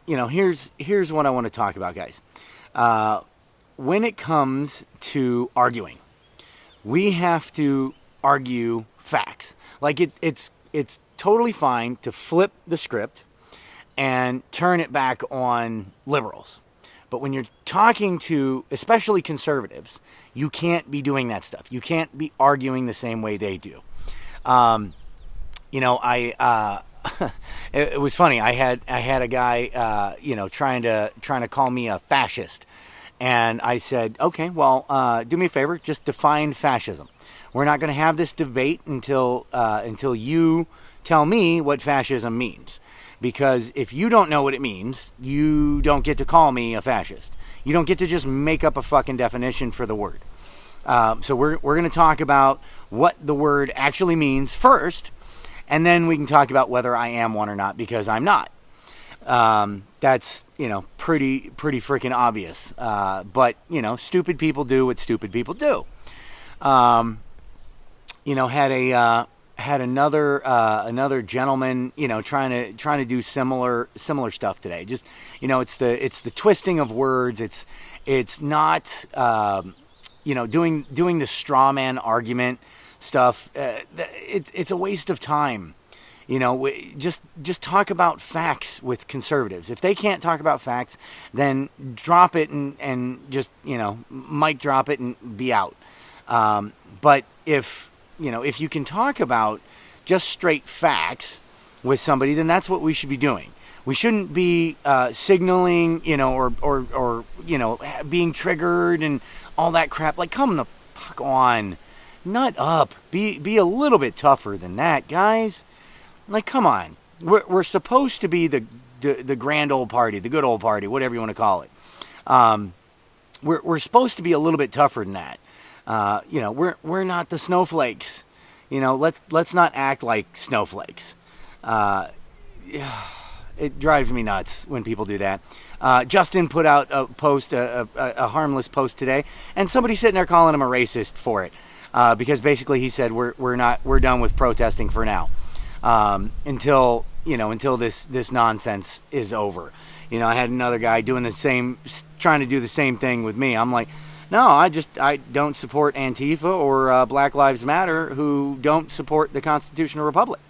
here's what I want to talk about, guys. When it comes to arguing, we have to argue facts. Like it's totally fine to flip the script and turn it back on liberals. But when you're talking to, especially conservatives, you can't be doing that stuff. You can't be arguing the same way they do. It was funny. I had a guy, trying to call me a fascist. And I said, okay, well, do me a favor, just define fascism. We're not going to have this debate until you tell me what fascism means. Because if you don't know what it means, you don't get to call me a fascist. You don't get to just make up a fucking definition for the word. So we're going to talk about what the word actually means first, and then we can talk about whether I am one or not, because I'm not. That's, pretty freaking obvious. But, stupid people do what stupid people do. Had another gentleman, trying to do similar stuff today. Just, it's the twisting of words. It's not, doing the strawman argument stuff. It's a waste of time. Just talk about facts with conservatives. If they can't talk about facts, then drop it and just, mic drop it and be out. But if you can talk about just straight facts with somebody, then that's what we should be doing. We shouldn't be signaling, or being triggered and all that crap. Like, come the fuck on. Nut up. Be a little bit tougher than that, guys. Like, come on. We're supposed to be the grand old party, the good old party, whatever you want to call it. We're supposed to be a little bit tougher than that. We're not the snowflakes. Let's not act like snowflakes. It drives me nuts when people do that. Justin put out a post, a harmless post today, and somebody sitting there calling him a racist for it, because basically he said we're done with protesting for now, until this nonsense is over. I had another guy trying to do the same thing with me. I'm like, no, I don't support Antifa or Black Lives Matter, who don't support the Constitutional Republic.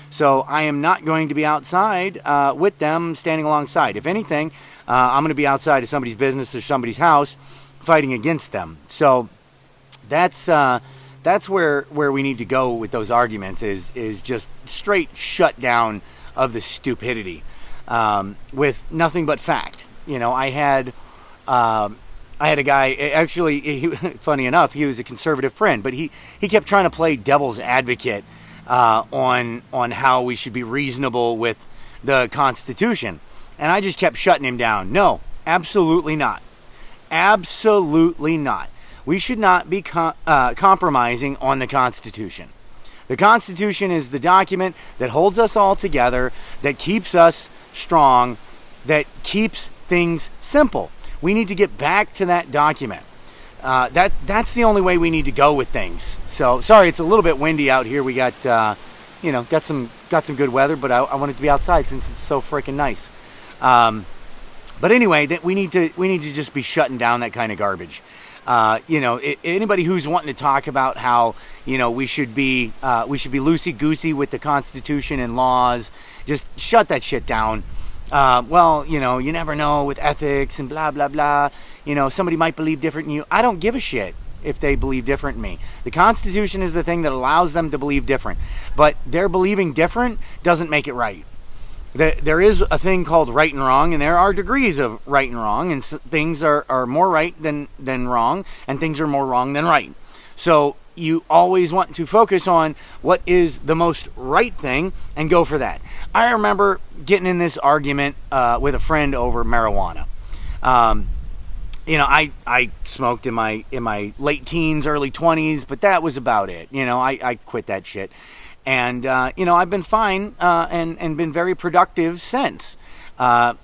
So I am not going to be outside with them, standing alongside. If anything, I'm going to be outside of somebody's business or somebody's house, fighting against them. So that's where we need to go with those arguments. Is just straight shut down of the stupidity, with nothing but fact. I had a guy, actually, funny enough, he was a conservative friend, but he kept trying to play devil's advocate on how we should be reasonable with the Constitution. And I just kept shutting him down. No, absolutely not. Absolutely not. We should not be compromising on the Constitution. The Constitution is the document that holds us all together, that keeps us strong, that keeps things simple. We need to get back to that document. That's the only way we need to go with things. So sorry, it's a little bit windy out here. We got got some good weather, but I wanted to be outside since it's so freaking nice. But anyway, that we need to just be shutting down that kind of garbage. Anybody who's wanting to talk about how we should be loosey goosey with the Constitution and laws, just shut that shit down. You never know with ethics and blah, blah, blah. Somebody might believe different than you. I don't give a shit if they believe different than me. The Constitution is the thing that allows them to believe different. But their believing different doesn't make it right. There is a thing called right and wrong, and there are degrees of right and wrong, and things are more right than wrong, and things are more wrong than right. So you always want to focus on what is the most right thing and go for that. I remember getting in this argument with a friend over marijuana. I smoked in my late teens, early 20s, but that was about it. I quit that shit. And, I've been fine and been very productive since. And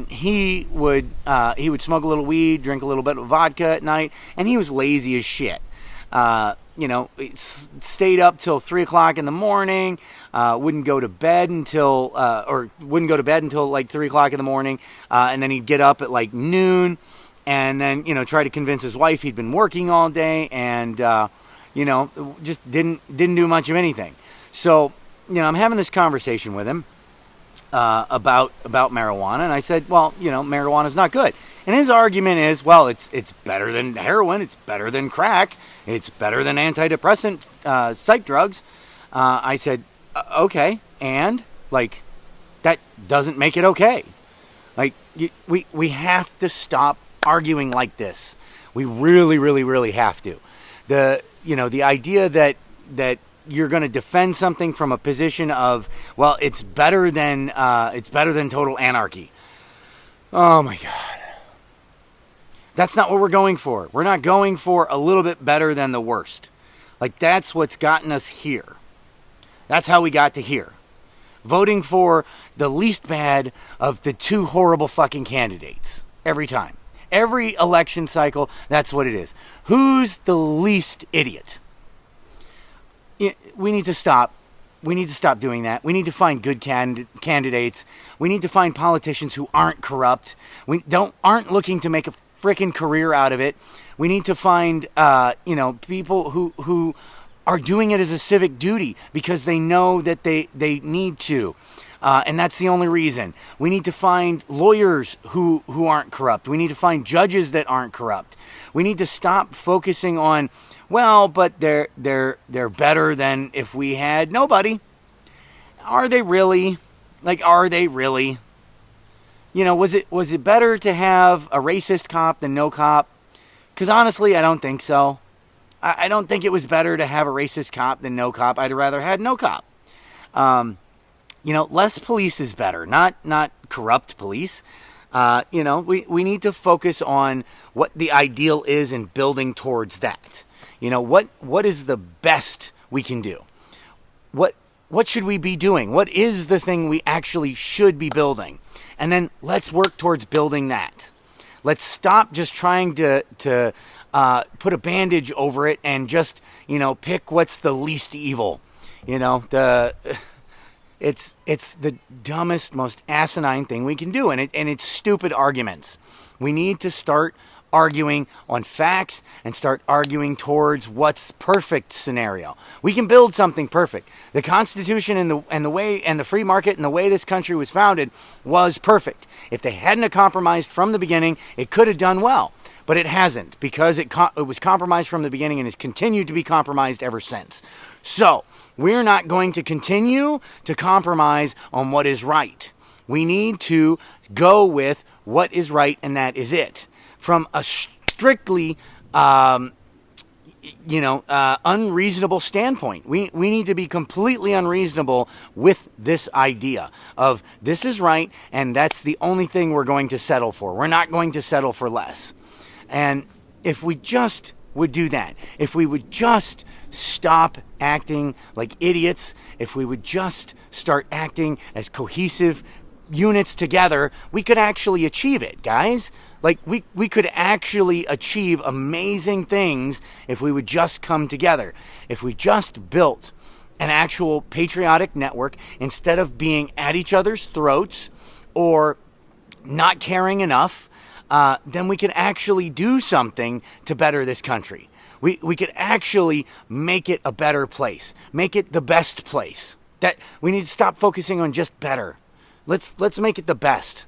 he would smoke a little weed, drink a little bit of vodka at night, and he was lazy as shit. stayed up till 3 o'clock in the morning, wouldn't go to bed until like 3 o'clock in the morning, and then he'd get up at like noon, and then, try to convince his wife he'd been working all day, and, just didn't do much of anything. So, I'm having this conversation with him, about marijuana, and I said, well, marijuana's not good. And his argument is, well, it's better than heroin, it's better than crack, it's better than antidepressant, psych drugs. I said, okay, and like, that doesn't make it okay. Like, we have to stop arguing like this. We really, really, really have to. The idea that you're going to defend something from a position of, well, it's better than total anarchy. Oh my God. That's not what we're going for. We're not going for a little bit better than the worst. Like, that's what's gotten us here. That's how we got to here. Voting for the least bad of the two horrible fucking candidates. Every time. Every election cycle, that's what it is. Who's the least idiot? We need to stop. We need to stop doing that. We need to find good candidates. We need to find politicians who aren't corrupt. Aren't looking to make a freaking career out of it. We need to find people who are doing it as a civic duty because they know that they need to. And that's the only reason. We need to find lawyers who aren't corrupt. We need to find judges that aren't corrupt. We need to stop focusing on, well, but they're better than if we had nobody. Are they really? Like, are they really? Was it better to have a racist cop than no cop? Because honestly, I don't think so. I don't think it was better to have a racist cop than no cop. I'd rather had no cop. Less police is better, not corrupt police. We need to focus on what the ideal is and building towards that. What is the best we can do? What should we be doing? What is the thing we actually should be building? And then let's work towards building that. Let's stop just trying to put a bandage over it and just, pick what's the least evil. It's the dumbest, most asinine thing we can do, and it's stupid arguments. We need to start arguing on facts and start arguing towards what's perfect scenario. We can build something perfect. The Constitution and the free market and the way this country was founded was perfect. If they hadn't have compromised from the beginning, it could have done well. But it hasn't, because it was compromised from the beginning and has continued to be compromised ever since. So, we're not going to continue to compromise on what is right. We need to go with what is right, and that is it. From a strictly, unreasonable standpoint. We need to be completely unreasonable with this idea of this is right, and that's the only thing we're going to settle for. We're not going to settle for less. And if we just would do that, if we would just stop acting like idiots, if we would just start acting as cohesive units together, we could actually achieve it, guys. Like, we could actually achieve amazing things if we would just come together. If we just built an actual patriotic network instead of being at each other's throats or not caring enough, then we could actually do something to better this country. We could actually make it a better place, make it the best place. That we need to stop focusing on just better. Let's make it the best.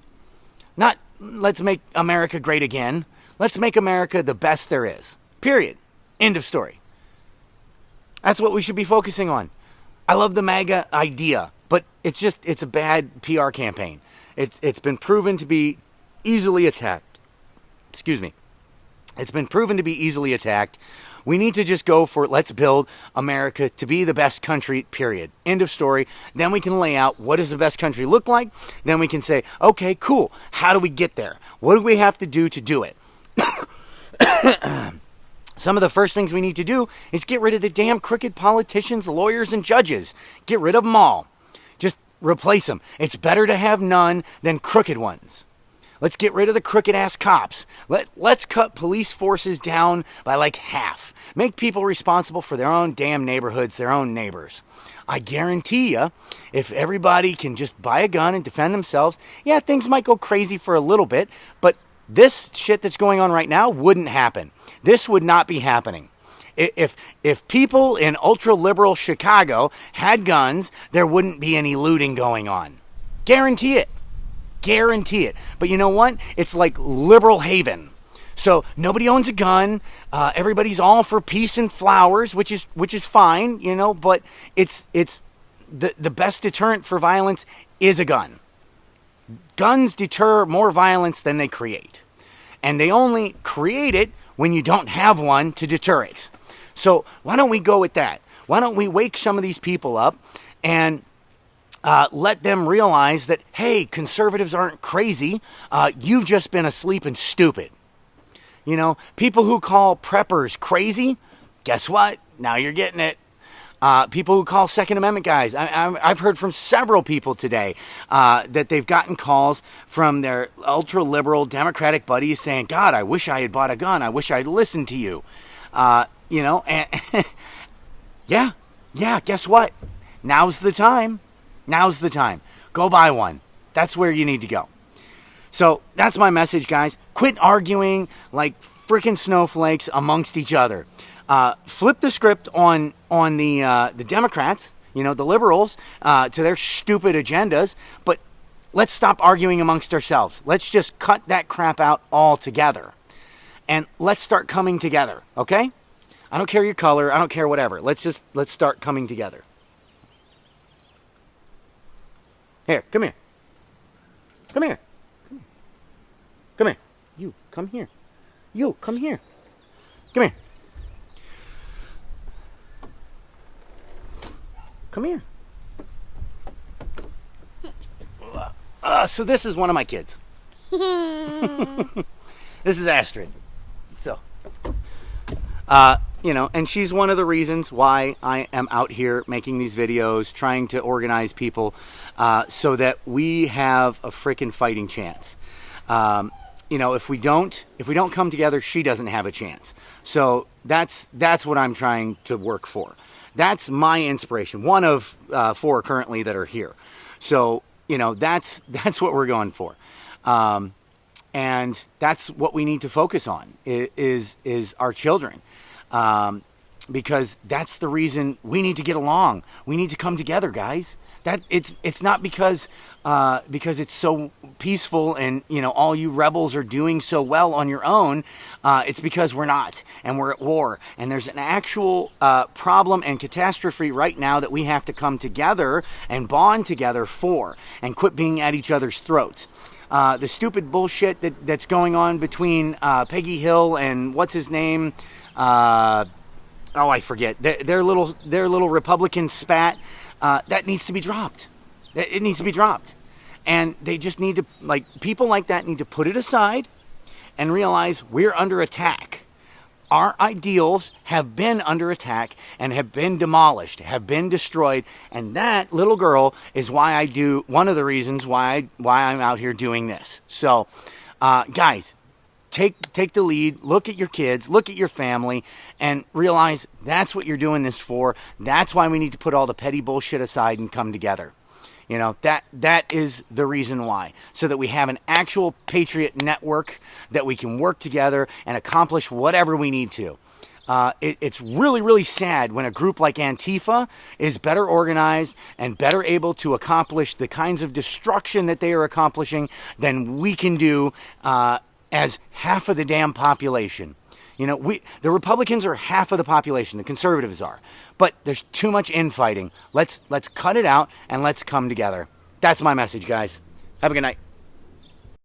Not let's make America great again. Let's make America the best there is. Period. End of story. That's what we should be focusing on. I love the MAGA idea, but it's a bad PR campaign. It's been proven to be easily attacked. Excuse me. It's been proven to be easily attacked. We need to just go for let's build America to be the best country, period. End of story. Then we can lay out what does the best country look like. Then we can say, okay, cool. How do we get there? What do we have to do it? Some of the first things we need to do is get rid of the damn crooked politicians, lawyers, and judges. Get rid of them all. Just replace them. It's better to have none than crooked ones. Let's get rid of the crooked ass cops. Let's cut police forces down by like half. Make people responsible for their own damn neighborhoods, their own neighbors. I guarantee you, if everybody can just buy a gun and defend themselves, yeah, things might go crazy for a little bit, but this shit that's going on right now wouldn't happen. This would not be happening. If people in ultra-liberal Chicago had guns, there wouldn't be any looting going on. Guarantee it. Guarantee it. But you know what? It's like liberal haven. So nobody owns a gun. Everybody's all for peace and flowers, which is fine, you know. But it's the best deterrent for violence is a gun. Guns deter more violence than they create, and they only create it when you don't have one to deter it. So why don't we go with that? Why don't we wake some of these people up and let them realize that, hey, conservatives aren't crazy. You've just been asleep and stupid. You know, people who call preppers crazy, guess what? Now you're getting it. People who call Second Amendment guys. I've heard from several people today that they've gotten calls from their ultra-liberal Democratic buddies saying, God, I wish I had bought a gun. I wish I'd listened to you. You know, and yeah, guess what? Now's the time. Now's the time. Go buy one. That's where you need to go. So that's my message, guys. Quit arguing like freaking snowflakes amongst each other. Flip the script on the Democrats, you know, the liberals, to their stupid agendas. But let's stop arguing amongst ourselves. Let's just cut that crap out altogether. And let's start coming together, okay? I don't care your color. I don't care whatever. Let's start coming together. Here, come here. Come here. Come here. You, come here. You, come here. Come here. Come here. So this is one of my kids. This is Astrid. So, you know, and she's one of the reasons why I am out here making these videos, trying to organize people so that we have a freaking fighting chance. You know, if we don't come together, she doesn't have a chance. So that's what I'm trying to work for. That's my inspiration. One of 4 currently that are here. So, you know, that's what we're going for. And that's what we need to focus on is our children. Because that's the reason we need to get along. We need to come together, guys. That it's not because it's so peaceful and, you know, all you rebels are doing so well on your own. It's because we're not, and we're at war, and there's an actual problem and catastrophe right now that we have to come together and bond together for, and quit being at each other's throats. The stupid bullshit that's going on between Peggy Hill and what's his name? I forget. Their little Republican spat. That needs to be dropped. It needs to be dropped. And they just need to, like, people like that need to put it aside and realize we're under attack. Our ideals have been under attack and have been demolished, have been destroyed. And that little girl is one of the reasons why I'm out here doing this. So, guys, take the lead, look at your kids, look at your family, and realize that's what you're doing this for. That's why we need to put all the petty bullshit aside and come together. You know, that is the reason why. So that we have an actual patriot network that we can work together and accomplish whatever we need to. It's really, really sad when a group like Antifa is better organized and better able to accomplish the kinds of destruction that they are accomplishing than we can do as half of the damn population. You know, the Republicans are half of the population, the conservatives are. But there's too much infighting. Let's cut it out and let's come together. That's my message, guys. Have a good night.